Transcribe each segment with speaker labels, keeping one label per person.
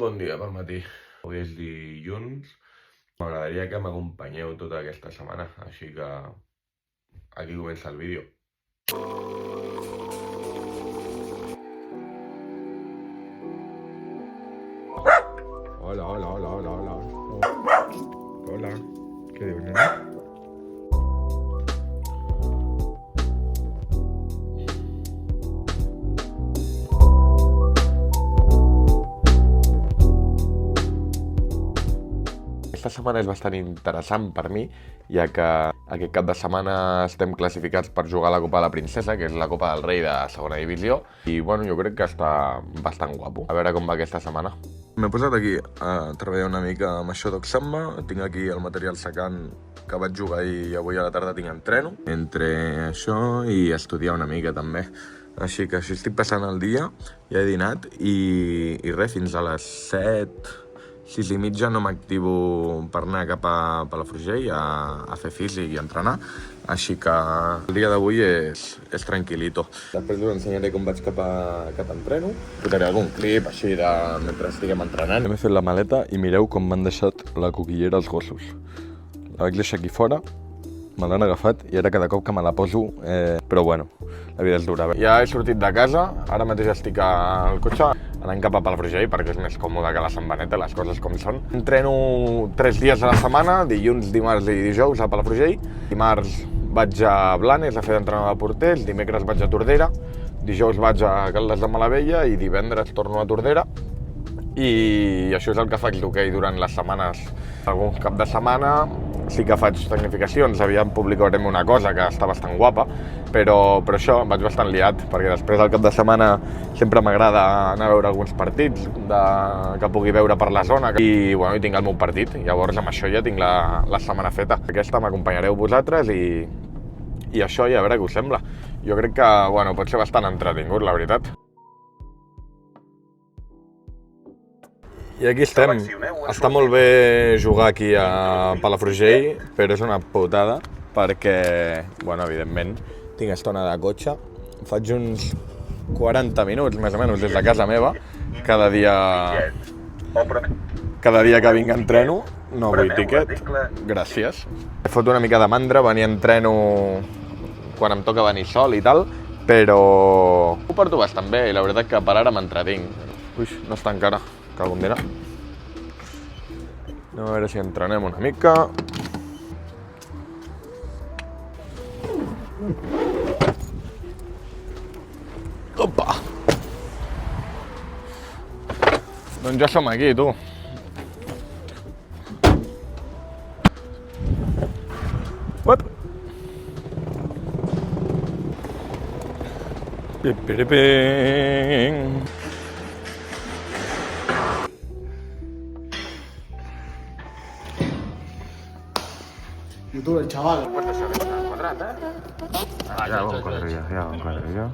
Speaker 1: Bon dia pel matí. Avui és dilluns. M'agradaria que m'acompanyeu tota aquesta setmana, així que aquí comença el vídeo. Hola, hola, hola, hola, hola. Hola. Què dius, nena? Aquesta setmana és bastant interessant per mi, ja que aquest cap de setmana estem classificats per jugar a la Copa de la Princesa, que és la Copa del Rei de segona divisió, i bueno, jo crec que està bastant guapo. A veure com va aquesta setmana. M'he posat aquí a treballar una mica amb això d'Oxamba, tinc aquí el material secant que vaig jugar ahir i avui a la tarda tinc entreno, entre això i estudiar una mica també. Així que així estic passant el dia, ja he dinat i res, fins a les 7, 6 i mitja no m'activo per anar cap a Palafrugell a fer físic i entrenar, així que el dia d'avui és tranquil·lito. Després us ensenyaré com vaig cap a entreno, posaré algun clip així de mentre estiguem entrenant. Hem fet la maleta i mireu com m'han deixat la coquillera als gossos. La vaig deixar aquí fora, me l'han agafat i ara cada cop que me la poso, però bueno, la vida és dura. Ja he sortit de casa, ara mateix estic al cotxe anant cap a Palafrugell perquè és més còmode que la Sant Benet, les coses com són. Entreno 3 dies a la setmana, dilluns, dimarts i dijous a Palafrugell. Dimarts vaig a Blanes a fer d'entrenador de porters, dimecres vaig a Tordera, dijous vaig a Caldes de Malavella i divendres torno a Tordera. I això és el que faig d'hoquei durant les setmanes. Algun cap de setmana sí que faig tecnificacions, aviam publicarem una cosa que està bastant guapa, però això em vaig bastant liat, perquè després del cap de setmana sempre m'agrada anar a veure alguns partits que pugui veure per la zona i bueno, tinc el meu partit, llavors amb això ja tinc la setmana feta. Aquesta m'acompanyareu vosaltres i això, i a veure què us sembla. Jo crec que bueno, pot ser bastant entretingut, la veritat. I aquí estem. Està molt bé jugar aquí a Palafrugell, però és una putada perquè, bueno, evidentment, tinc estona de cotxe. Faig uns 40 minuts, més o menys, des de casa meva. Cada dia que vinc entreno, no vull tiquet. Gràcies. He fot una mica de mandra, venir a entreno quan em toca venir sol i tal, però ho porto bastant bé i la veritat que per ara m'entretinc. Ui, no està encara. Cago en dinar. A veure si entrenem una mica. Opa! Doncs ja som aquí, tu. Uep! Pipiriping!
Speaker 2: YouTube, el chaval.
Speaker 1: Ja ho enquadro jo.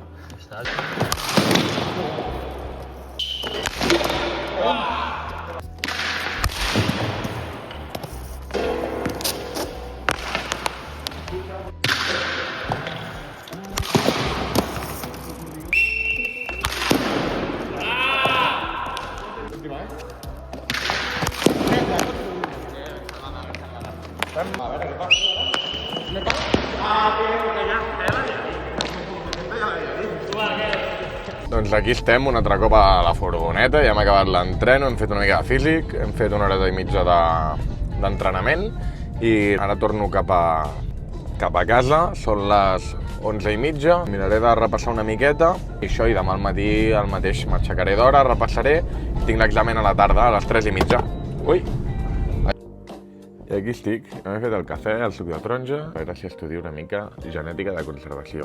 Speaker 1: Doncs aquí estem un altre cop a la furgoneta, ja hem acabat l'entreno, hem fet una mica de físic, hem fet una hora i mitja d'entrenament i ara torno cap a casa, són les 11:30, miraré de repassar una miqueta i això, i demà al matí el mateix, m'aixecaré d'hora, repassaré, tinc l'examen a la tarda, a les 3:30. Ui! I aquí estic, m'he fet el cafè, el suc de taronja, a veure si estudio una mica genètica de conservació.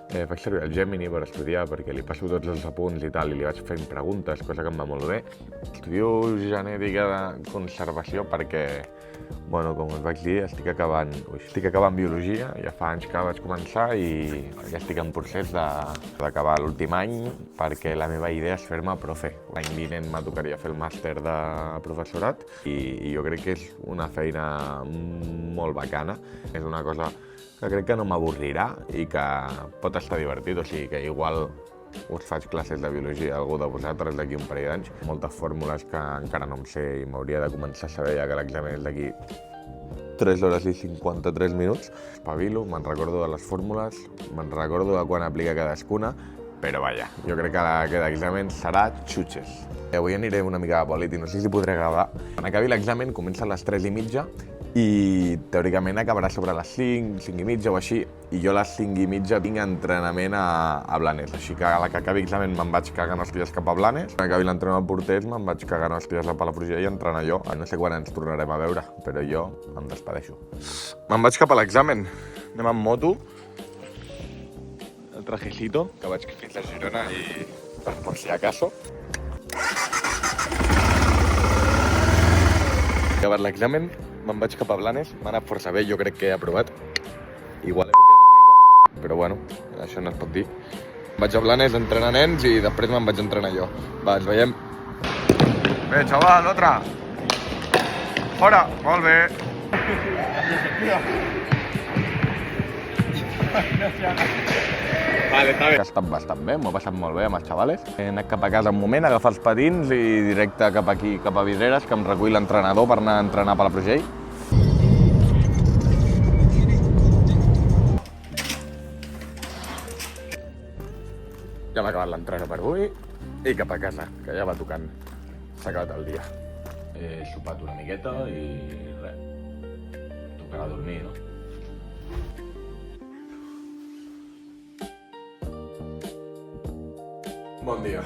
Speaker 1: Faig servir el Gemini per estudiar perquè li passo tots els apunts i tal i li vaig fent preguntes, cosa que em va molt bé. Estudio genètica de conservació perquè, bueno, com us vaig dir, estic acabant biologia, ja fa anys que vaig començar i ja estic en procés d'acabar l'últim any perquè la meva idea és fer-me profe. L'any vinent me tocaria fer el màster de professorat i jo crec que és una feina molt bacana. És una cosa que crec que no m'avorrirà i que pot estar divertit, o sigui que igual us faig classes de biologia a algú de vosaltres d'aquí un parell d'anys. Moltes fórmules que encara no em sé i m'hauria de començar a saber, ja que l'examen és d'aquí 3 hores i 53 minuts. Espavilo, me'n recordo de les fórmules, me'n recordo de quan aplica cadascuna, però vaja, jo crec que aquest examen serà xutxes. Avui aniré una mica de bòlit i no sé si podré gravar. Quan acabi l'examen comença a les 3:30 i teòricament acabarà sobre les 5, 5:30 o així, i jo a les 5:30 tinc entrenament a Blanes, així que a la que acabi l'examen me'n vaig cagant hòsties cap a Blanes, quan acabi l'entrenament al Porters me'n vaig cagant hòsties a Palafrugell i entrenar jo. No sé quan ens tornarem a veure, però jo em despedeixo. Me'n vaig cap a l'examen, anem amb moto, el trajecito, que vaig fins a Girona i per si acaso. Acabat l'examen, me'n vaig cap a Blanes, m'ha anat força bé, jo crec que he aprovat. Igual he copiat una mica, però bueno, això no es pot dir. Vaig a Blanes a entrenar nens i després me'n vaig a entrenar jo. Va, ens veiem. Bé, xaval, l'altre. Fora, molt bé. Vale, està bé. Ha estat bastant bé, m'ho he passat molt bé amb els xavales. He anat cap a casa un moment, agafar els patins i directe cap aquí, cap a Vidreres, que em recull l'entrenador per anar a entrenar a Palafrugell. Ja m'ha acabat l'entrenador per avui i cap a casa, que ja va tocant. S'ha acabat el dia. He sopat una miqueta i res. Tocarà dormir, no? Bon dia.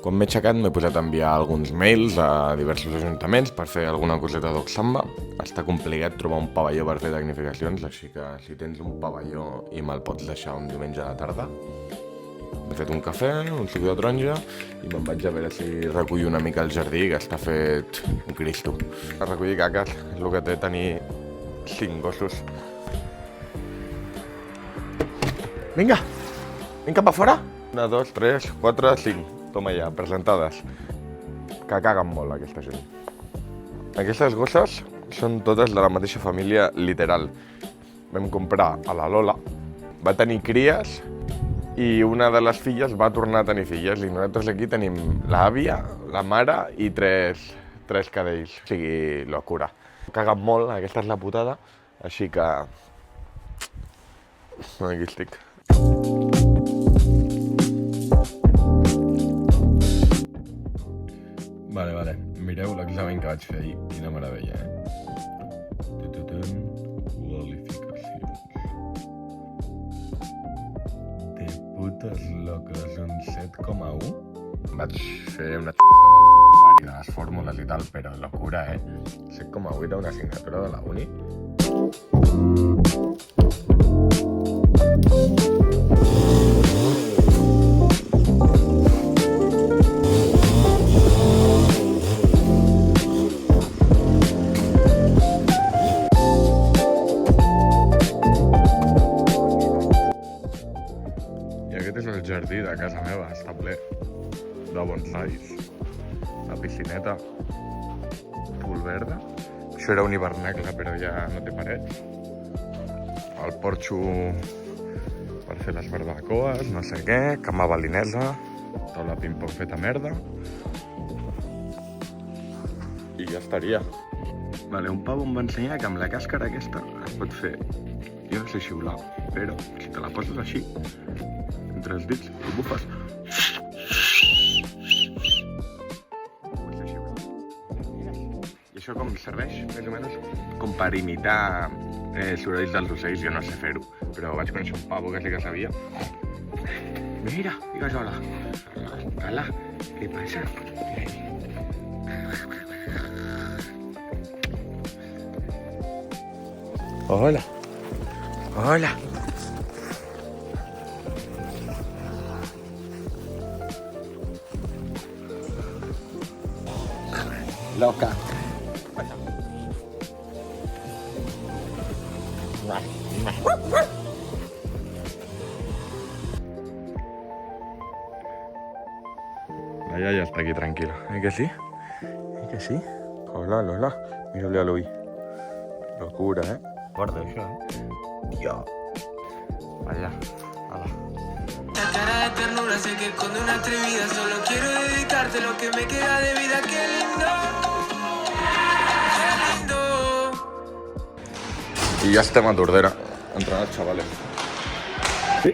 Speaker 1: Quan m'he aixecat m'he posat a enviar alguns mails a diversos ajuntaments per fer alguna coseta d'Oxamba. Està complicat trobar un pavelló per fer tecnificacions, així que si tens un pavelló i me'l pots deixar un diumenge a la tarda. He fet un cafè, un suc de taronja i me'n vaig a veure si recullo una mica el jardí, que està fet un cristo. A recollir caques és el que té tenir 5 gossos. Vinga, vinga cap a fora. 1, 2, 3, 4, 5. Toma ja, presentades. Que caguen molt, aquesta gent. Aquestes gosses són totes de la mateixa família, literal. Vam comprar a la Lola, va tenir cries i una de les filles va tornar a tenir filles. I nosaltres aquí tenim l'àvia, la mare i tres cadells. O sigui, locura. Caguen molt, aquesta és la putada, així que... Aquí estic. Vale, mireu l'examen que vaig fer ahir, quina meravella, Qualificacions. De putes loques, un 7,1. Vaig fer una xuleta del formulari de les fórmules i tal, però locura, 7,8 era una assignatura de la uni. El jardí de casa meva està ple de bonsais, la piscineta full verda. Això era un hivernacle, però ja no té parets. El porxo per fer les barbacoes, no sé què, cama balinesa, taula ping-pong feta merda. I ja estaria. Vale, un pavo em va ensenyar que amb la càscara aquesta es pot fer, jo no sé xiular, però si te la poses així, entre els dits i bufes. I això com serveix, més o menys, com per imitar sorolls dels ocells. Jo no sé fer-ho, però vaig conèixer un pavo que sí que sabia. Mira, digues hola. Hola, què passa? Hola. Hola. Loca. La iaia està aquí tranquil·la, que sí? Que sí? Hola, Lola. Mira-li a l'ull. Locura, eh?
Speaker 3: Gordo, això,
Speaker 1: Tio. Allà. Ala.
Speaker 4: La cara de ternura sé que esconde una atrevida. Solo quiero dedicarte lo que me queda de vida. Qué lindo. Qué lindo.
Speaker 1: I ja estem a Tordera, entrant els xavales. Sí?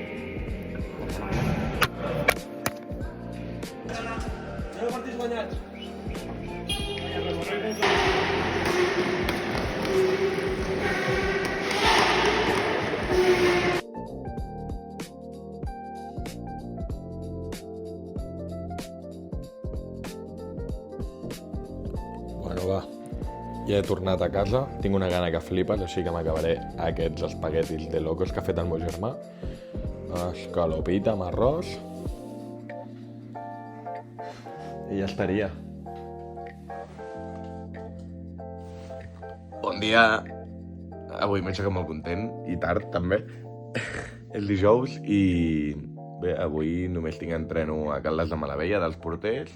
Speaker 1: Bueno, va. Ja he tornat a casa, tinc una gana que flipes, així que m'acabaré aquests espaguetis de locos que ha fet el meu germà. Escalopita amb arròs. I ja estaria. Bon dia. Avui m'he aixecat molt content, i tard també. És dijous i... Bé, avui només tinc entreno a Caldes de Malavella, dels porters,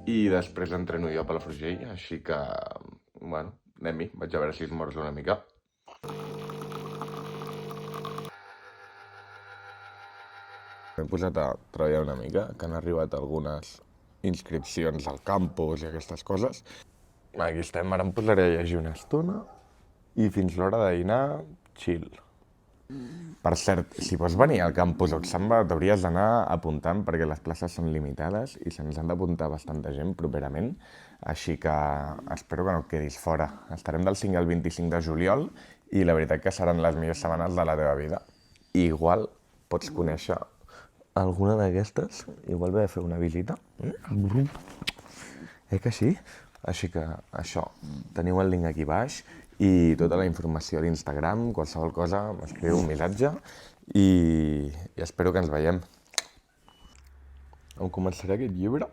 Speaker 1: i després entreno jo a Palafrugell, així que... Bueno, anem-hi. Vaig a veure si esmorzo una mica. M'he posat a treballar una mica, que han arribat algunes inscripcions al campus i aquestes coses. Aquí estem, ara em posaré a llegir una estona i fins l'hora de dinar, chill. Per cert, si vols venir al campus Oxamba t'hauries d'anar apuntant perquè les places són limitades i se'ns han d'apuntar bastanta gent properament, així que espero que no et quedis fora. Estarem del 5 al 25 de juliol i la veritat que seran les millors setmanes de la teva vida. I igual pots conèixer alguna d'aquestes, igual ve a fer una visita. Que sí? Així que això, teniu el link aquí baix i tota la informació d'Instagram, qualsevol cosa, m'escriu un missatge i espero que ens veiem. Em començaré aquest llibre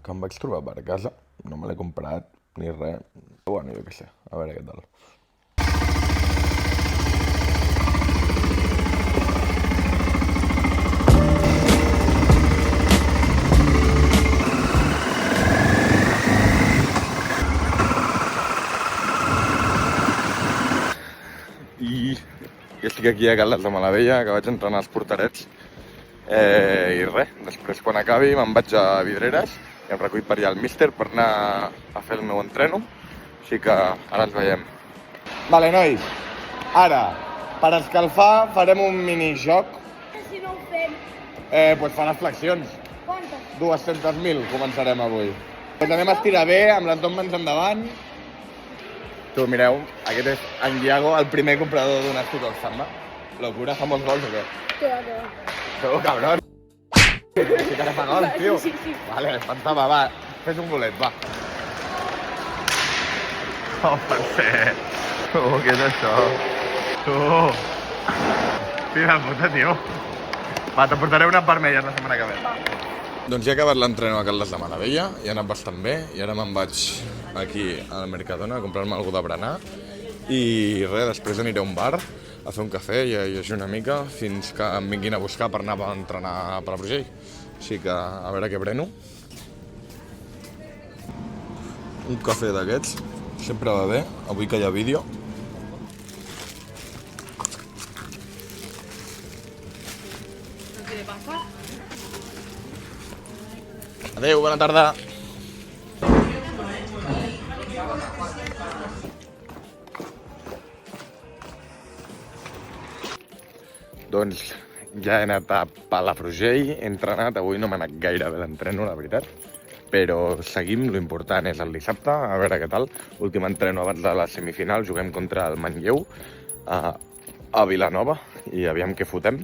Speaker 1: que em vaig trobar per casa, no me l'he comprat ni res, però bueno, jo què sé, a veure què tal. I estic aquí a Caldes de Malavella, que vaig entrenar als porterets. I res, després quan acabi me'n vaig a Vidreres i em recull per allà el míster per anar a fer el meu entreno. Així que ara ens veiem. Vale, nois, ara, per escalfar farem un minijoc.
Speaker 5: Si no ho fem,
Speaker 1: Pues fa les flexions.
Speaker 5: quantes?
Speaker 1: 200.000 començarem avui. Doncs anem a estirar bé, amb les dues mans endavant. Tu, mireu, aquest és en Iago, el primer comprador d'un estic al Samba. Locura, fa molts gols o què?
Speaker 5: Què va.
Speaker 1: Sou cabrón. Sí que ara fa gols, tio.
Speaker 5: Sí, sí.
Speaker 1: Vale, pensava, va, fes un golet, va. Oh, penser. Què és això? Fill de puta, tio. Va, te portaré unes vermelles la setmana que ve. Doncs ja he acabat l'entreno a Caldes de Malavella, i ha anat bastant bé, i ara me'n vaig aquí al Mercadona a comprar-me alguna de berenar, i res, després aniré a un bar a fer un cafè i a llegir una mica fins que em vinguin a buscar per anar a entrenar a Palafrugell. Així que a veure què preno. Un cafè d'aquests, sempre va bé, avui que hi ha vídeo. Adéu, bona tarda. Doncs ja he anat a Palafrugell, he entrenat, avui no m'ha anat gaire bé l'entreno, la veritat, però seguim, lo important és el dissabte, a veure què tal. Últim entreno abans de la semifinal, juguem contra el Manlleu a Vilanova i aviam què fotem.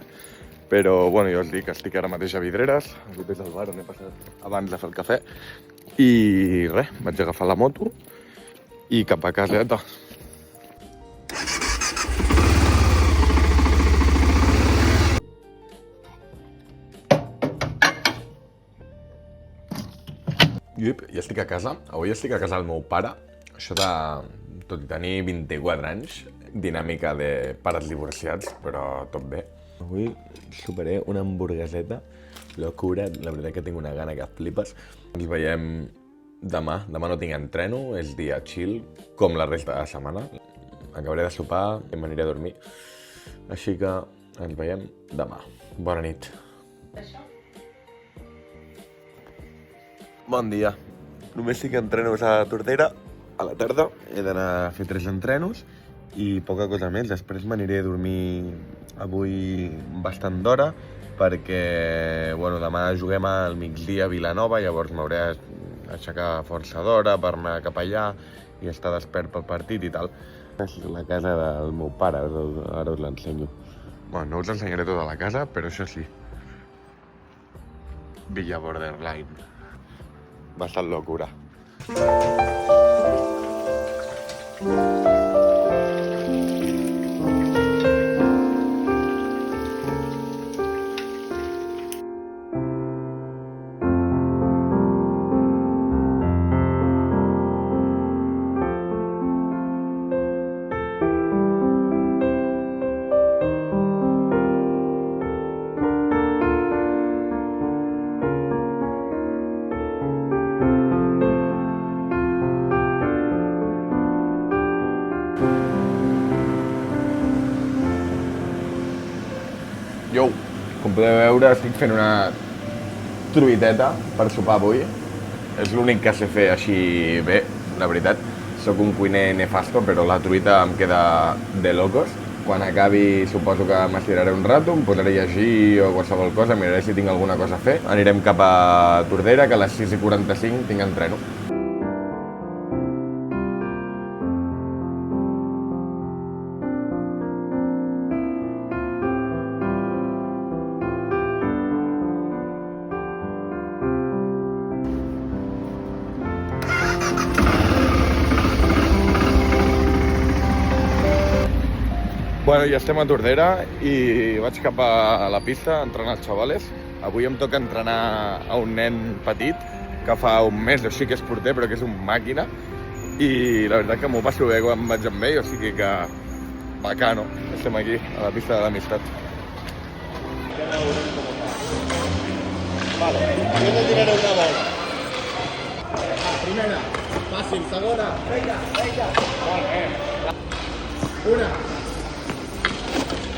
Speaker 1: Però, bueno, jo us dic que estic ara mateix a Vidreres, aquest és el bar on he passat abans de fer el cafè, i res, vaig agafar la moto i cap a caseta. Ja estic a casa, avui estic a casa del meu pare, això de, tot i tenir 24 anys, dinàmica de pares divorciats, però tot bé. Avui superé una hamburgueseta, locura, la veritat que tinc una gana que flipes. Ens veiem demà no tinc entreno, és dia chill, com la resta de la setmana. acabaré de sopar i m'aniré a dormir. Així que ens veiem demà. Bona nit. Bon dia. Només tinc entrenos a Tordera a la tarda. He d'anar a fer 3 entrenos i poca cosa més. Després m'aniré a dormir avui bastant d'hora perquè demà juguem al migdia a Vilanova, llavors m'hauré d'aixecar força d'hora per anar cap allà i estar despert pel partit i tal. És la casa del meu pare, ara us l'ensenyo. Bueno, no us ensenyaré tota la casa, però això sí. Villa Borderline. Bastant locura. Jo, com podeu veure, estic fent una truiteta per sopar avui. És l'únic que sé fer així bé, la veritat. Soc un cuiner nefasto, però la truita em queda de locos. Quan acabi suposo que m'estiraré un rato, em posaré a llegir o qualsevol cosa, miraré si tinc alguna cosa a fer. Anirem cap a Tordera, que a les 6:45 tinc entreno. Bueno, ja estem a Tordera i vaig cap a la pista a entrenar els xavales. Avui em toca entrenar a un nen petit que fa un mes o així que és porter, però que és un màquina. I la veritat que m'ho passo bé quan vaig amb ell, o sigui que bacano. Estem aquí, a la pista de l'amistat.
Speaker 2: Vale, yo te tiraré una bola. Primera, fácil, segona. Venga. Vale, Una.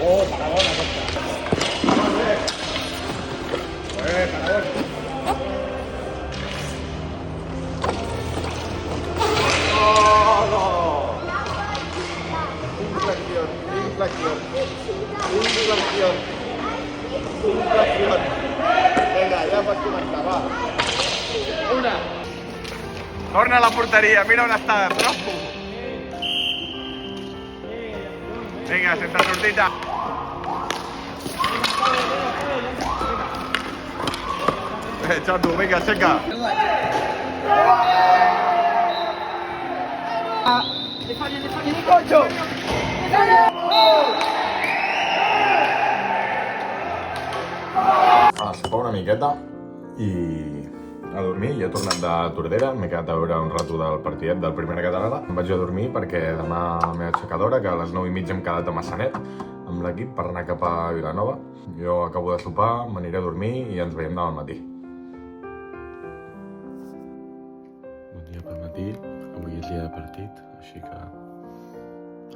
Speaker 2: Oh, Paradona, Vale. Paradona. Inflación. Venga, ja pots començar, va. Una.
Speaker 1: Torna a la porteria, mira on està, trobo. Vinga, sense sortida. Xato, vinga, aixeca. A sopar una miqueta i a dormir. Ja he tornat de Tordera, m'he quedat a veure un rato del partidet del Primera Catalana. Em vaig a dormir perquè demà m'he aixecat d'hora, que a les 9:30 hem quedat a Massanet amb l'equip per anar cap a Vilanova. Jo acabo de sopar, m'aniré a dormir i ens veiem demà al matí. Bon dia pel matí, avui és dia de partit, així que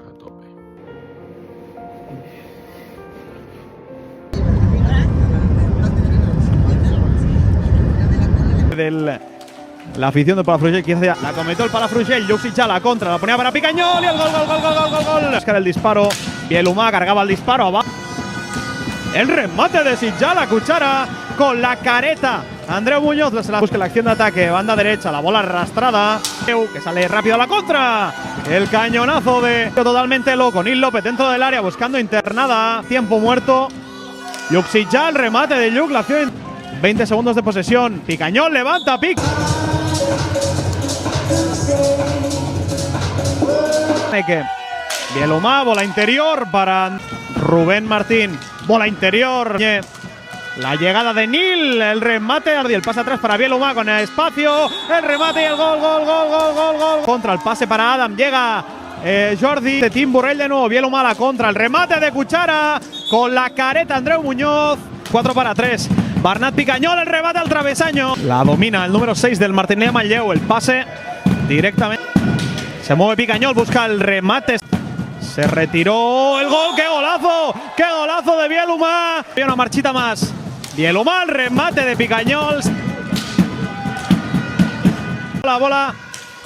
Speaker 1: a tope.
Speaker 3: La afición de Palafrugell, que la cometió el Palafrugell, Lluc Sitjar la contra, la ponía para Picañol y el gol. Buscar el disparo, Bielumá cargaba el disparo abajo. El remate de Sitjar, la cuchara con la careta. Andreu Muñoz se la busca la acción de ataque, banda derecha, la bola arrastrada. Que sale rápido a la contra. El cañonazo de totalmente loco. Nil López dentro del área buscando internada. Tiempo muerto. Lluc Sitjar, el remate de Lluc, la acción. 20 segundos de posesión. Picañol levanta, Pic. Bielumá, bola interior para Rubén Martín. Bola interior. La llegada de Nil, el remate, el pase atrás para Bielumá con el espacio. El remate y el gol. Contra el pase para Adam. Llega Jordi de Tim Burrell de nuevo. Bielumá la contra. El remate de Cuchara con la careta Andreu Muñoz. 4-3. Bernat Picañol, el remate al travesaño. La domina el número 6 del Martinelli Manlleu. El pase directamente. Se mueve Picañol, busca el remate. Se retiró el gol. ¡Qué golazo! ¡Qué golazo de Bieluma! Hay una marchita más. Bieluma, el remate de Picañol. La bola.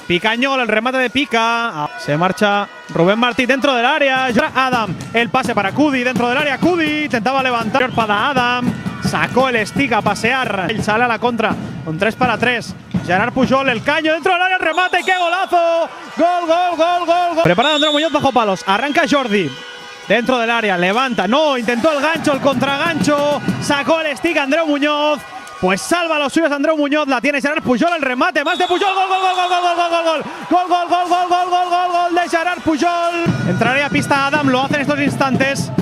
Speaker 3: Picañol, el remate de Pica. Se marcha Rubén Martí dentro del área. Adam, el pase para Cudi dentro del área. Cudi intentaba levantar para Adam. Sacó el stick a pasear. Él sale a la contra con 3 para 3. Gerard Pujol, el caño dentro del área, el remate. ¡Qué golazo! ¡Gol, gol, gol, gol, gol! Preparado Andreu Muñoz bajo palos. Arranca Jordi. Dentro del área, levanta. No, intentó el gancho, el contragancho. Sacó el stick Andreu Muñoz. Pues salva los suyos Andreu Muñoz, la tiene Gerard Pujol, el remate, más de Pujol, gol, gol, gol, gol, gol, gol, gol, gol, gol, gol, gol, gol, gol, gol, gol, gol de Gerard Pujol. Entraría a pista Adam, lo hace en estos instantes.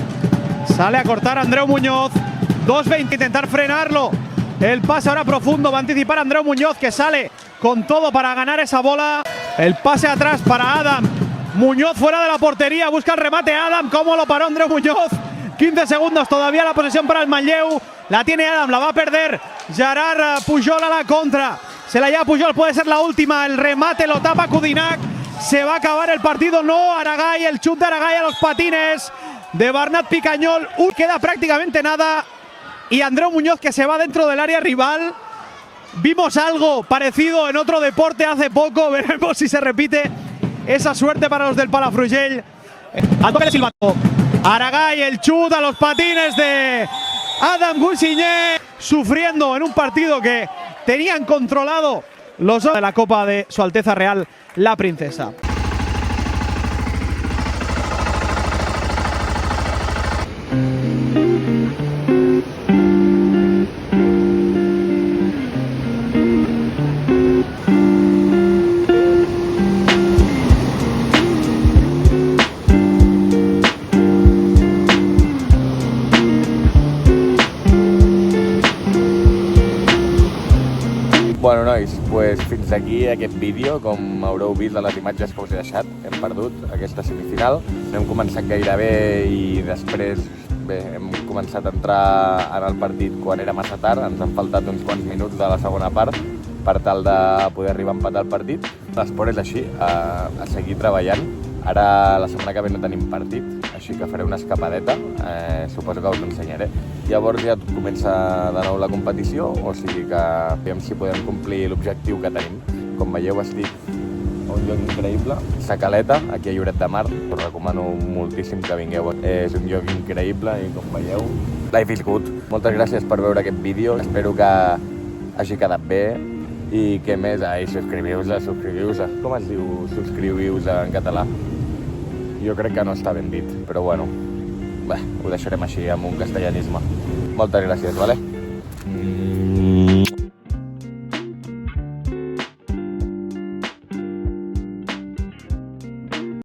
Speaker 3: Sale a cortar Andreu Muñoz, 2-20, intentar frenarlo. El pase ahora profundo, va a anticipar Andreu Muñoz, que sale con todo para ganar esa bola. El pase atrás para Adam. Muñoz fuera de la portería, busca el remate Adam, ¿cómo lo paró Andreu Muñoz? 15 segundos, todavía la posesión para el Manlleu. La tiene Adam, la va a perder Gerard Pujol a la contra. Se la lleva Pujol, puede ser la última. El remate lo tapa Kudinak. Se va a acabar el partido, no. Aragay, el chut de Aragay a los patines de Bernat Picañol. Queda prácticamente nada. Y Andreu Muñoz, que se va dentro del área rival. Vimos algo parecido en otro deporte hace poco. Veremos si se repite esa suerte para los del Palafrugell. Al toque de silbato. Aragay, el chut a los patines de Adam Gousigné, sufriendo en un partido que tenían controlado los de la Copa de Su Alteza Real, la Princesa.
Speaker 1: Bueno, nois, pues fins aquí aquest vídeo. Com haureu vist a les imatges que us he deixat, hem perdut aquesta semifinal. Hem començat gairebé i després hem començat a entrar en el partit quan era massa tard. Ens han faltat uns quants minuts de la segona part per tal de poder arribar a empatar el partit. L'esport és així, a seguir treballant. Ara, la setmana que ve no tenim partit, així que faré una escapadeta, suposo que us ho ensenyaré. Llavors ja comença de nou la competició, o sigui que veiem si podem complir l'objectiu que tenim. Com veieu, estic a un lloc increïble, Sa Caleta, aquí a Lloret de Mar. Us recomano moltíssim que vingueu. És un lloc increïble i, com veieu, life is good. Moltes gràcies per veure aquest vídeo, espero que hagi quedat bé. I què més? Subscriviu-vos. Com es diu subscriviu-vos en català? Jo crec que no està ben dit, però bueno, ho deixarem així amb un castellanisme. Moltes gràcies, vale?